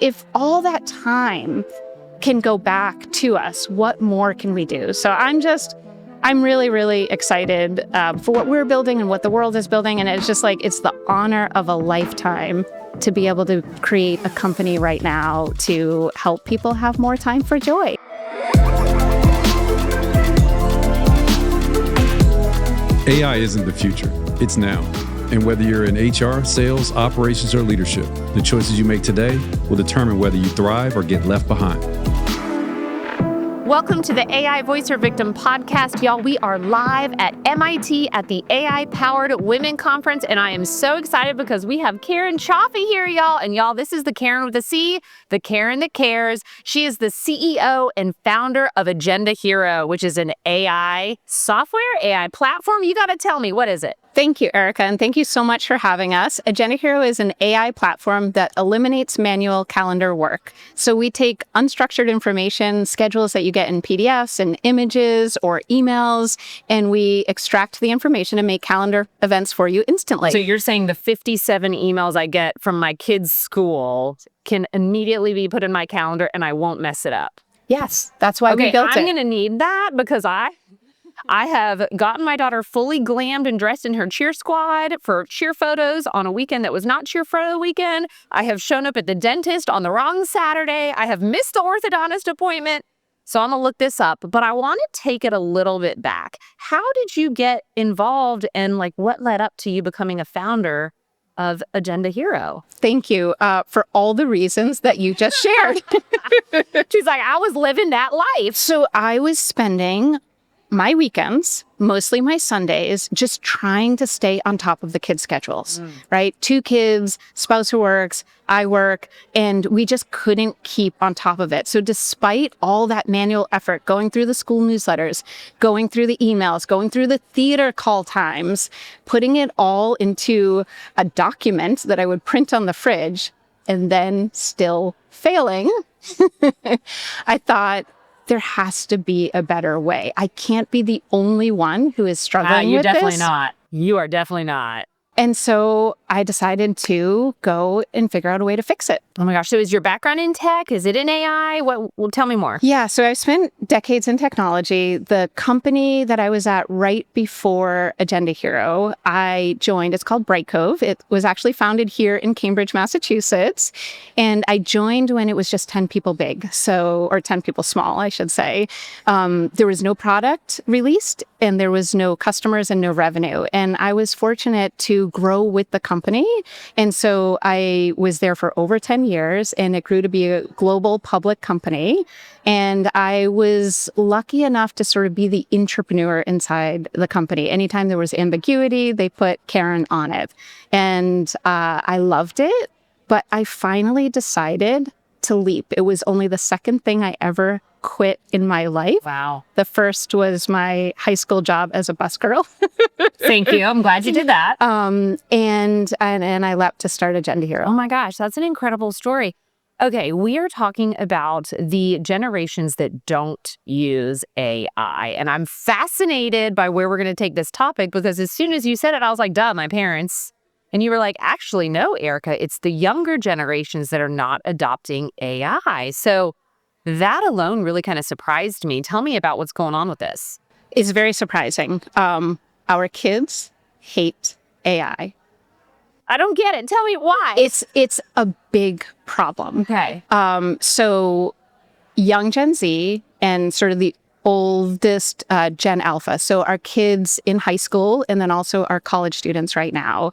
If all that time can go back to us, what more can we do? So I'm really, really excited for what we're building and what the world is building. And it's just like, it's the honor of a lifetime to be able to create a company right now to help people have more time for joy. AI isn't the future, it's now. And whether you're in HR, sales, operations, or leadership, the choices you make today will determine whether you thrive or get left behind. Welcome to the AI Voice or Victim podcast, y'all. We are live at MIT at the AI-Powered Women Conference, and I am so excited because we have Caren Cioffi here, y'all. And y'all, this is the Caren with a C, the Caren that cares. She is the CEO and founder of Agenda Hero, which is an AI software, AI platform. You got to tell me, what is it? Thank you, Erica, and thank you so much for having us. Agenda Hero is an AI platform that eliminates manual calendar work. So we take unstructured information, schedules that you get in PDFs and images or emails, and we extract the information and make calendar events for you instantly. So you're saying the 57 emails I get from my kids' school can immediately be put in my calendar and I won't mess it up? Yes, that's why we built it. I'm going to need that because I have gotten my daughter fully glammed and dressed in her cheer squad for cheer photos on a weekend that was not cheer photo weekend. I have shown up at the dentist on the wrong Saturday. I have missed the orthodontist appointment. So I'm going to look this up, but I want to take it a little bit back. How did you get involved and what led up to you becoming a founder of Agenda Hero? Thank you for all the reasons that you just shared. She's like, I was living that life. So I was spending my weekends, mostly my Sundays, just trying to stay on top of the kids' schedules, right? 2 kids, spouse who works, I work, and we just couldn't keep on top of it. So despite all that manual effort, going through the school newsletters, going through the emails, going through the theater call times, putting it all into a document that I would print on the fridge, and then still failing, I thought, there has to be a better way. I can't be the only one who is struggling with this. You're definitely not. You are definitely not. And so I decided to go and figure out a way to fix it. Oh my gosh. So is your background in tech? Is it in AI? Well, tell me more. Yeah. So I've spent decades in technology. The company that I was at right before Agenda Hero, I joined. It's called Brightcove. It was actually founded here in Cambridge, Massachusetts. And I joined when it was just 10 people big. Or 10 people small, I should say. There was no product released and there was no customers and no revenue. And I was fortunate to grow with the company. And so I was there for over 10 years and it grew to be a global public company. And I was lucky enough to sort of be the entrepreneur inside the company. Anytime there was ambiguity, they put Caren on it. And I loved it, but I finally decided to leap. It was only the second thing I ever quit in my life. Wow. The first was my high school job as a busgirl. Thank you. I'm glad you did that. And I leapt to start Agenda Hero. Oh my gosh, that's an incredible story. Okay, we are talking about the generations that don't use AI. And I'm fascinated by where we're going to take this topic because as soon as you said it, I was like, duh, my parents. And you were like, actually, no, Erica, it's the younger generations that are not adopting AI. So that alone really kind of surprised me. Tell me about what's going on with this. It's very surprising. Our kids hate AI. I don't get it. Tell me why. It's a big problem. Okay. So young Gen Z and sort of the oldest Gen Alpha. So our kids in high school and then also our college students right now,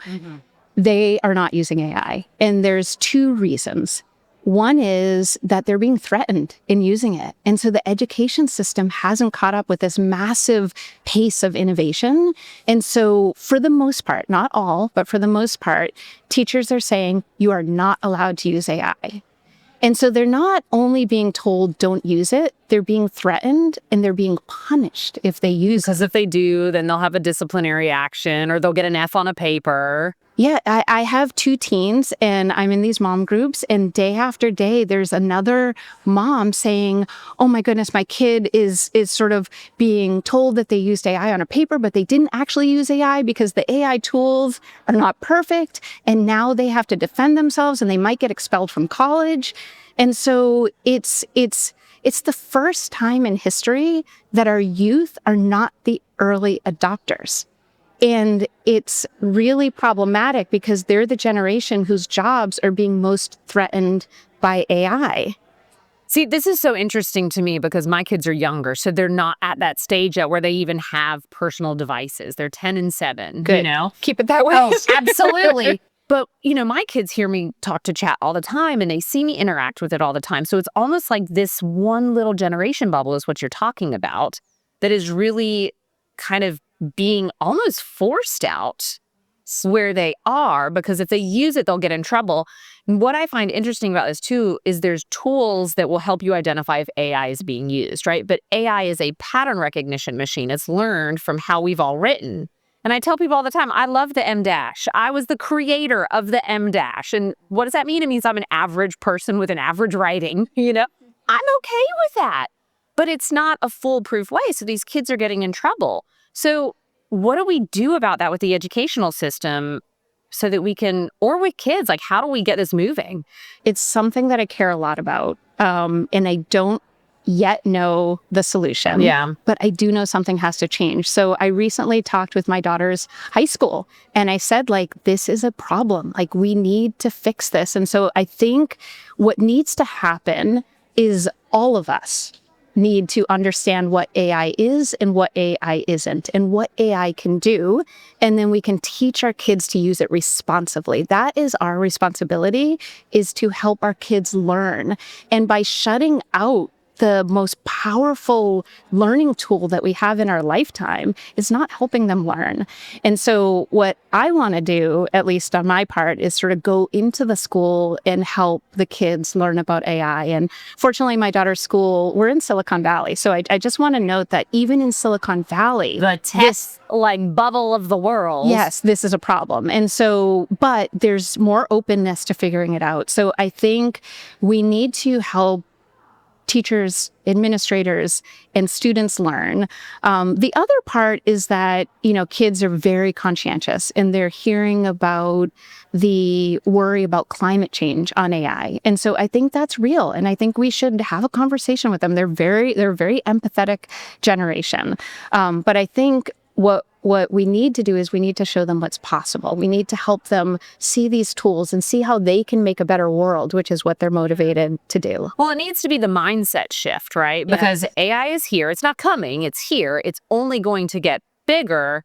they are not using AI. And there's 2 reasons. One is that they're being threatened in using it. And so the education system hasn't caught up with this massive pace of innovation. And so for the most part, not all, but for the most part, teachers are saying you are not allowed to use AI. And so they're not only being told don't use it, they're being threatened and they're being punished if they use it. Because if they do, then they'll have a disciplinary action or they'll get an F on a paper. Yeah, I have two teens and I'm in these mom groups, and day after day, there's another mom saying, oh my goodness, my kid is sort of being told that they used AI on a paper, but they didn't actually use AI because the AI tools are not perfect. And now they have to defend themselves and they might get expelled from college. And so it's the first time in history that our youth are not the early adopters. And it's really problematic because they're the generation whose jobs are being most threatened by AI. See, this is so interesting to me because my kids are younger, so they're not at that stage yet where they even have personal devices. They're 10 and 7, Good. you know? Keep it that way. Oh, absolutely. But, my kids hear me talk to chat all the time and they see me interact with it all the time. So it's almost like this one little generation bubble is what you're talking about that is really kind of being almost forced out where they are, because if they use it, they'll get in trouble. And what I find interesting about this too is there's tools that will help you identify if AI is being used, right? But AI is a pattern recognition machine. It's learned from how we've all written. And I tell people all the time, I love the M dash. I was the creator of the M dash. And what does that mean? It means I'm an average person with an average writing, I'm okay with that. But it's not a foolproof way. So these kids are getting in trouble. So what do we do about that with the educational system so that we can, or with kids, like how do we get this moving? It's something that I care a lot about. And I don't yet know the solution. Yeah. But I do know something has to change. So I recently talked with my daughter's high school and I said, this is a problem. We need to fix this. And so I think what needs to happen is all of us need to understand what AI is and what AI isn't and what AI can do. And then we can teach our kids to use it responsibly. That is our responsibility, is to help our kids learn. And by shutting out the most powerful learning tool that we have in our lifetime is not helping them learn. And so what I want to do, at least on my part, is sort of go into the school and help the kids learn about AI. And fortunately, my daughter's school, we're in Silicon Valley. So I just want to note that even in Silicon Valley, the tech bubble of the world. Yes, this is a problem. And so, but there's more openness to figuring it out. So I think we need to help teachers, administrators, and students learn. The other part is that, kids are very conscientious and they're hearing about the worry about climate change on AI. And so I think that's real. And I think we should have a conversation with them. They're a very empathetic generation. But I think what we need to do is we need to show them what's possible. We need to help them see these tools and see how they can make a better world, which is what they're motivated to do. Well, it needs to be the mindset shift, right? Yes. Because AI is here. It's not coming. It's here. It's only going to get bigger.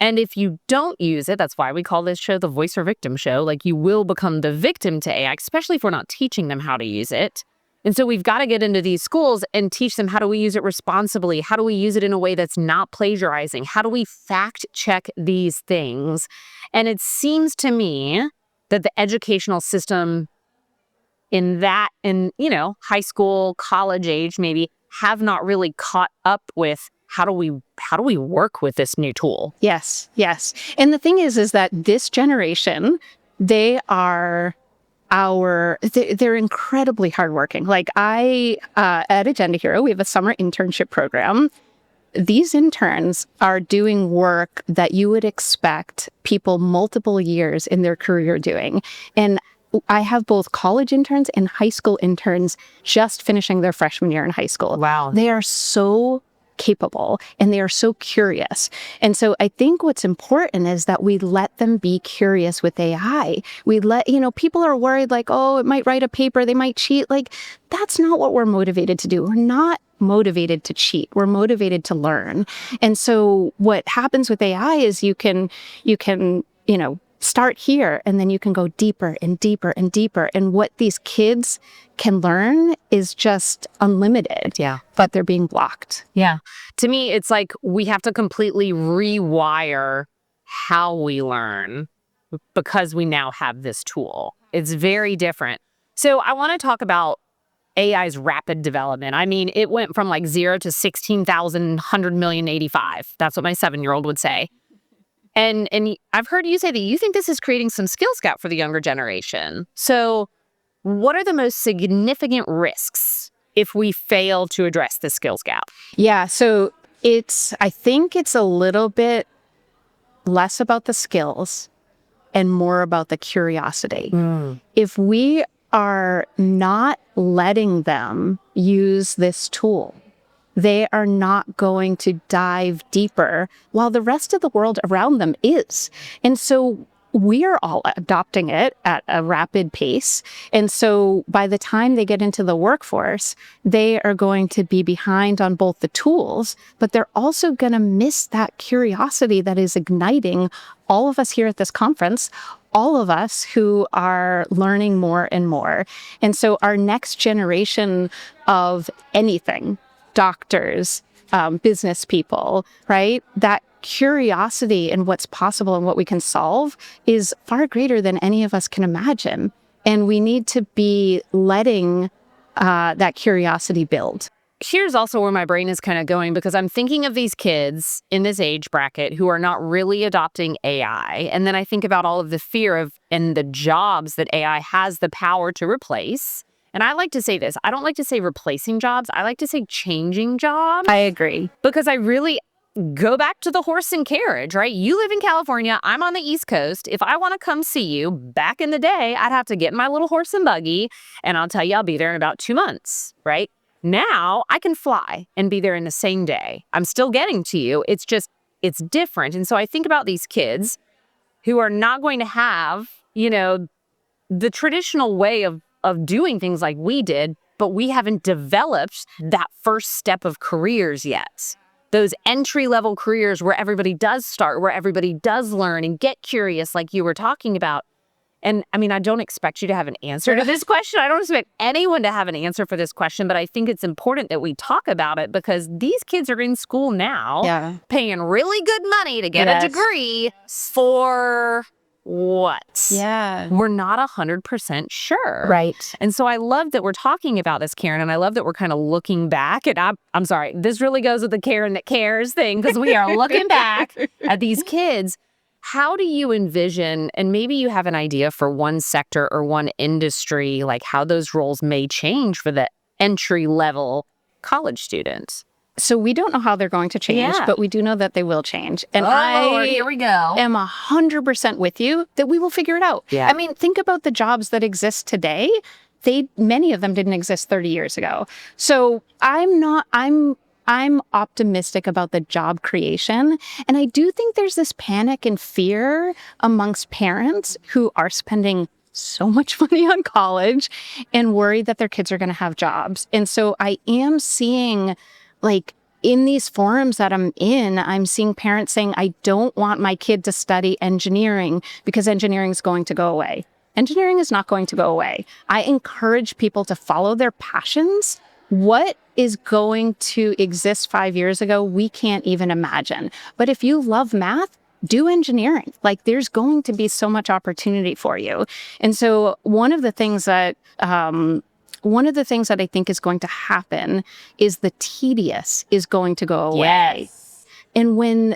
And if you don't use it, that's why we call this show the voice or victim show. You will become the victim to AI, especially if we're not teaching them how to use it. And so we've got to get into these schools and teach them, how do we use it responsibly? How do we use it in a way that's not plagiarizing? How do we fact check these things? And it seems to me that the educational system in high school, college age, maybe have not really caught up with how do we work with this new tool? Yes. And the thing is that this generation, they're incredibly hardworking. At Agenda Hero, we have a summer internship program. These interns are doing work that you would expect people multiple years in their career doing. And I have both college interns and high school interns just finishing their freshman year in high school. Wow. They are so capable and they are so curious. And so I think what's important is that we let them be curious with AI. We let, people are worried it might write a paper, they might cheat. That's not what we're motivated to do. We're not motivated to cheat. We're motivated to learn. And so what happens with AI is you can, start here and then you can go deeper and deeper and deeper. And what these kids can learn is just unlimited. Yeah. But they're being blocked. Yeah. To me, it's we have to completely rewire how we learn because we now have this tool. It's very different. So I want to talk about AI's rapid development. I mean, it went from 0 to 16,185. That's what my 7-year-old would say. And I've heard you say that you think this is creating some skills gap for the younger generation. So what are the most significant risks if we fail to address the skills gap? Yeah, so I think it's a little bit less about the skills and more about the curiosity. If we are not letting them use this tool, they are not going to dive deeper while the rest of the world around them is. And so we are all adopting it at a rapid pace. And so by the time they get into the workforce, they are going to be behind on both the tools, but they're also going to miss that curiosity that is igniting all of us here at this conference, all of us who are learning more and more. And so our next generation of anything, doctors, business people, right? That curiosity and what's possible and what we can solve is far greater than any of us can imagine. And we need to be letting that curiosity build. Here's also where my brain is kind of going, because I'm thinking of these kids in this age bracket who are not really adopting AI. And then I think about all of the fear of and the jobs that AI has the power to replace. And I like to say this, I don't like to say replacing jobs. I like to say changing jobs. I agree. Because I really go back to the horse and carriage, right? You live in California. I'm on the East Coast. If I want to come see you back in the day, I'd have to get in my little horse and buggy. And I'll tell you, I'll be there in about 2 months, right? Now I can fly and be there in the same day. I'm still getting to you. It's just, it's different. And so I think about these kids who are not going to have, the traditional way of doing things like we did, but we haven't developed that first step of careers yet. Those entry-level careers where everybody does start, where everybody does learn and get curious like you were talking about. And I mean, I don't expect you to have an answer to this question. I don't expect anyone to have an answer for this question, but I think it's important that we talk about it because these kids are in school now, paying really good money to get a degree for what? Yeah. We're not 100% sure. Right. And so I love that we're talking about this, Caren, and I love that we're kind of looking back. And I'm sorry, this really goes with the Caren that cares thing because we are looking back at these kids. How do you envision, and maybe you have an idea for one sector or one industry, like how those roles may change for the entry-level college students? So we don't know how they're going to change, but we do know that they will change. And Lord, here we go. am 100% with you that we will figure it out. Yeah. I mean, think about the jobs that exist today. Many of them didn't exist 30 years ago. So I'm optimistic about the job creation. And I do think there's this panic and fear amongst parents who are spending so much money on college and worried that their kids are going to have jobs. And so I am seeing, like, in these forums that I'm in, I'm seeing parents saying, I don't want my kid to study engineering because engineering is going to go away. Engineering is not going to go away. I encourage people to follow their passions. What is going to exist 5 years ago, we can't even imagine. But if you love math, do engineering. Like, there's going to be so much opportunity for you. And so one of the things that I think is going to happen is the tedious is going to go away. Yes. And when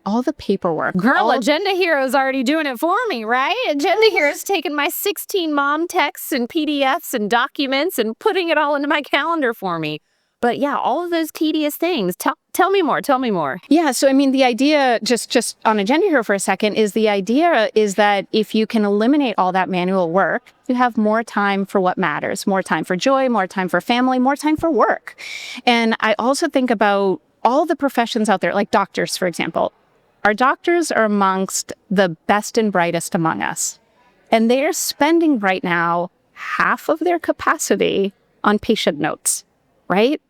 all the paperwork. Girl, Agenda Hero's already doing it for me, right? Agenda Hero's taking my 16 mom texts and PDFs and documents and putting it all into my calendar for me. But yeah, all of those tedious things. Tell me more. Tell me more. Yeah. So, I mean, the idea, just on Agenda Hero for a second, is that if you can eliminate all that manual work, you have more time for what matters, more time for joy, more time for family, more time for work. And I also think about all the professions out there, like doctors, for example. Our doctors are amongst the best and brightest among us. And they're spending right now half of their capacity on patient notes, right?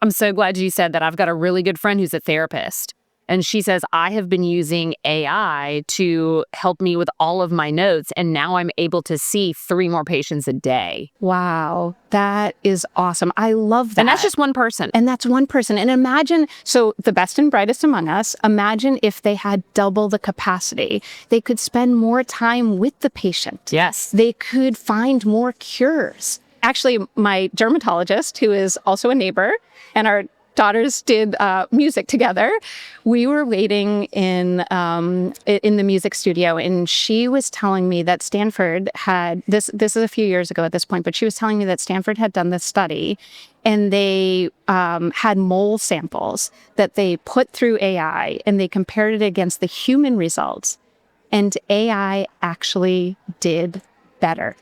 I'm so glad you said that. I've got a really good friend who's a therapist. And she says, I have been using AI to help me with all of my notes. And now I'm able to see 3 more patients a day. Wow. That is awesome. I love that. And that's just one person. And that's one person. And imagine, so the best and brightest among us, imagine if they had double the capacity. They could spend more time with the patient. Yes. They could find more cures. Actually, my dermatologist, who is also a neighbor, and our daughters did music together. We were waiting in the music studio, and she was telling me that Stanford had this is a few years ago at this point, but she was telling me that Stanford had done this study, and they had mole samples that they put through AI, and they compared it against the human results, and AI actually did better.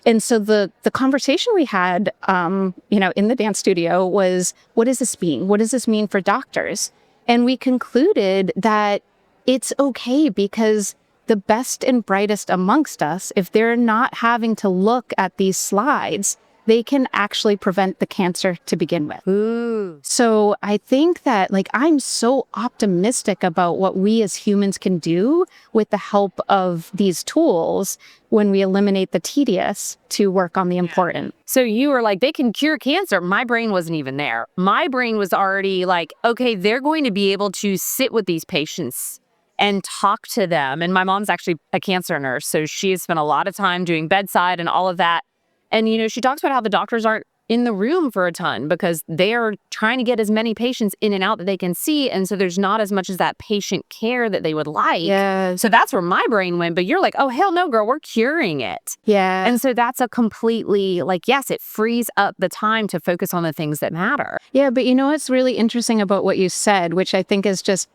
And so the conversation we had, in the dance studio was, what does this mean? What does this mean for doctors? And we concluded that it's okay, because the best and brightest amongst us, if they're not having to look at these slides, they can actually prevent the cancer to begin with. Ooh. So I think that, I'm so optimistic about what we as humans can do with the help of these tools when we eliminate the tedious to work on the important. So you were like, they can cure cancer. My brain wasn't even there. My brain was already like, okay, they're going to be able to sit with these patients and talk to them. And my mom's actually a cancer nurse, so she has spent a lot of time doing bedside and all of that. And, she talks about how the doctors aren't in the room for a ton because they are trying to get as many patients in and out that they can see. And so there's not as much as that patient care that they would like. Yeah. So that's where my brain went. But you're like, oh, hell no, girl, we're curing it. Yeah. And so that's a completely, yes, it frees up the time to focus on the things that matter. Yeah, but what's really interesting about what you said, which I think is just,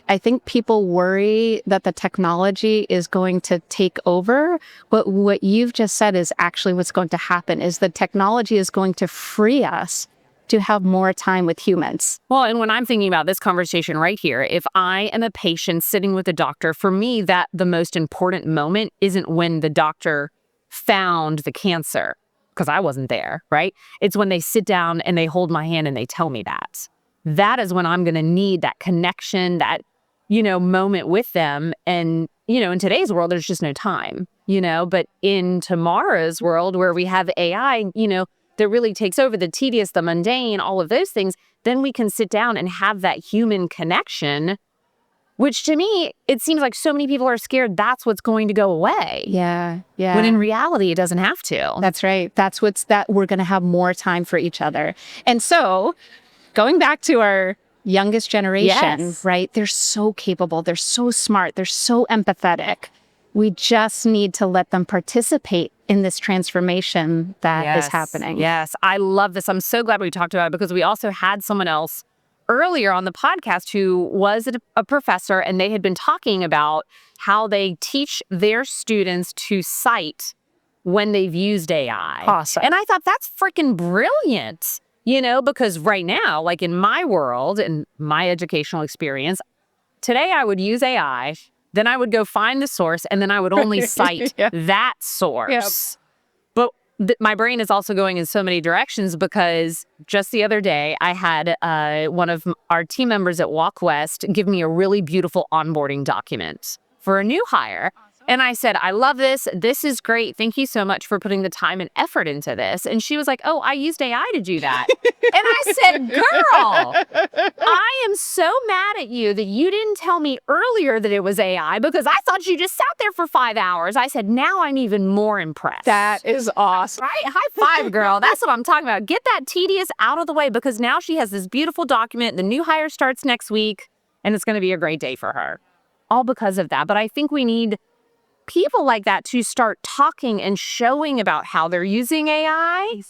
I think people worry that the technology is going to take over, but what you've just said is actually what's going to happen is the technology is going to free us to have more time with humans. Well, and when I'm thinking about this conversation right here, if I am a patient sitting with a doctor, for me, that the most important moment isn't when the doctor found the cancer, because I wasn't there, right? It's when they sit down and they hold my hand and they tell me that. That is when I'm going to need that connection, that, moment with them. And, in today's world, there's just no time, but in tomorrow's world where we have AI, that really takes over the tedious, the mundane, all of those things, then we can sit down and have that human connection, which to me, it seems like so many people are scared that's what's going to go away. Yeah. Yeah. When in reality, it doesn't have to. That's right. That's that we're going to have more time for each other. And so going back to our youngest generation, Yes. right? They're so capable. They're so smart. They're so empathetic. We just need to let them participate in this transformation that is happening. Yes. I love this. I'm so glad we talked about it because we also had someone else earlier on the podcast who was a professor, and they had been talking about how they teach their students to cite when they've used AI. Awesome. And I thought that's freaking brilliant. Because right now, in my world and my educational experience, today I would use AI, then I would go find the source, and then I would only cite that source. Yep. But my brain is also going in so many directions because just the other day, I had one of our team members at Walk West give me a really beautiful onboarding document for a new hire. And I said, I love this. This is great. Thank you so much for putting the time and effort into this. And she was like, oh, I used AI to do that. And I said, girl, I am so mad at you that you didn't tell me earlier that it was AI because I thought you just sat there for 5 hours. I said, now I'm even more impressed. That is awesome. Right? High five, girl. That's what I'm talking about. Get that tedious out of the way because now she has this beautiful document. The new hire starts next week, and it's going to be a great day for her. All because of that. But I think we need people like that to start talking and showing about how they're using AI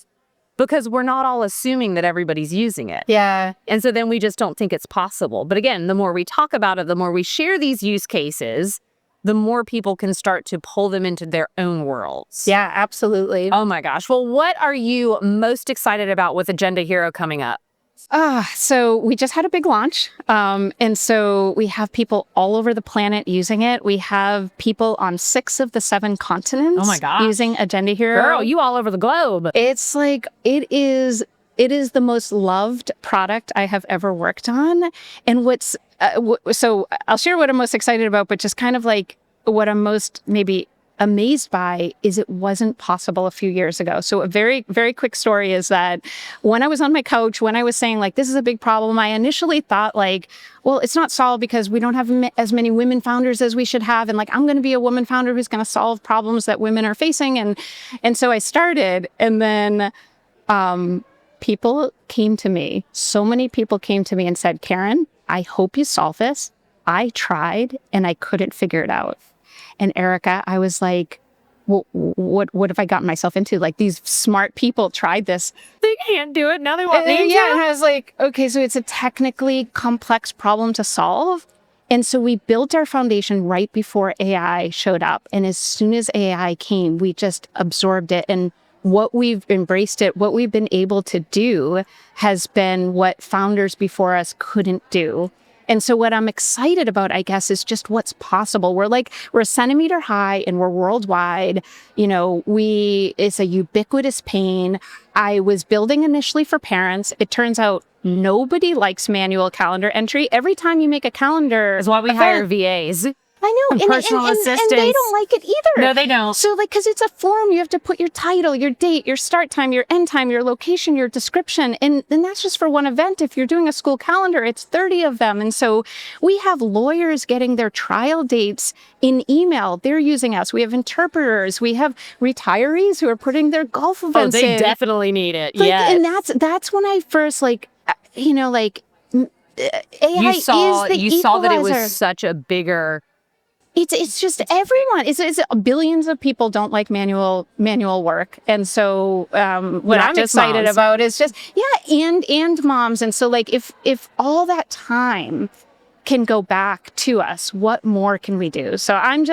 because we're not all assuming that everybody's using it. Yeah. And so then we just don't think it's possible. But again, the more we talk about it, the more we share these use cases, the more people can start to pull them into their own worlds. Yeah, absolutely. Oh my gosh. Well, what are you most excited about with Agenda Hero coming up? So we just had a big launch. And so we have people all over the planet using it. We have people on 6 of the 7 continents Oh my gosh. using Agenda Hero. Girl, you all over the globe. It's it is the most loved product I have ever worked on. And so I'll share what I'm most excited about, but just kind of what I'm most maybe amazed by is it wasn't possible a few years ago. So a very, very quick story is that when I was on my couch, when I was saying this is a big problem, I initially thought well, it's not solved because we don't have as many women founders as we should have. And I'm going to be a woman founder who's going to solve problems that women are facing. And so I started, and then people came to me. So many people came to me and said, Caren, I hope you solve this. I tried and I couldn't figure it out. And Erica, I was like, well, what have I gotten myself into? Like, these smart people tried this. They can't do it. Now they want me to. Yeah, and I was like, okay, so it's a technically complex problem to solve. And so we built our foundation right before AI showed up. And as soon as AI came, we just absorbed it. And what we've embraced it, what we've been able to do has been what founders before us couldn't do. And so what I'm excited about, I guess, is just what's possible. We're a centimeter high and we're worldwide. It's a ubiquitous pain. I was building initially for parents. It turns out nobody likes manual calendar entry. Every time you make a calendar, That's why we hire VAs. I know, and personal assistants. And they don't like it either. No, they don't. So, because it's a form, you have to put your title, your date, your start time, your end time, your location, your description. And then that's just for one event. If you're doing a school calendar, it's 30 of them. And so we have lawyers getting their trial dates in email. They're using us. We have interpreters. We have retirees who are putting their golf events in. Oh, they definitely need it. Yeah. And that's when I first, AI you saw is the you saw that it equalizer. was such a bigger. It's just everyone. It's billions of people don't like manual work, and so what I'm excited about is just and moms, and so if all that time can go back to us, what more can we do? So I'm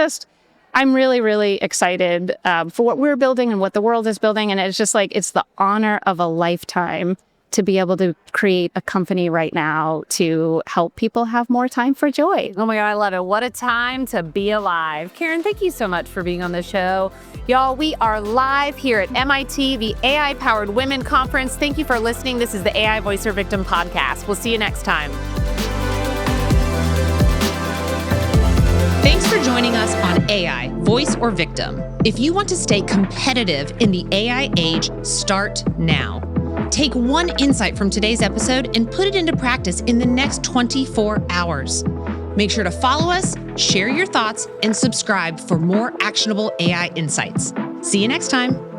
really, really excited for what we're building and what the world is building, and it's just it's the honor of a lifetime to be able to create a company right now to help people have more time for joy. Oh my God, I love it. What a time to be alive. Caren, thank you so much for being on the show. Y'all, we are live here at MIT, the AI-Powered Women Conference. Thank you for listening. This is the AI Voice or Victim podcast. We'll see you next time. Thanks for joining us on AI, Voice or Victim. If you want to stay competitive in the AI age, start now. Take one insight from today's episode and put it into practice in the next 24 hours. Make sure to follow us, share your thoughts, and subscribe for more actionable AI insights. See you next time.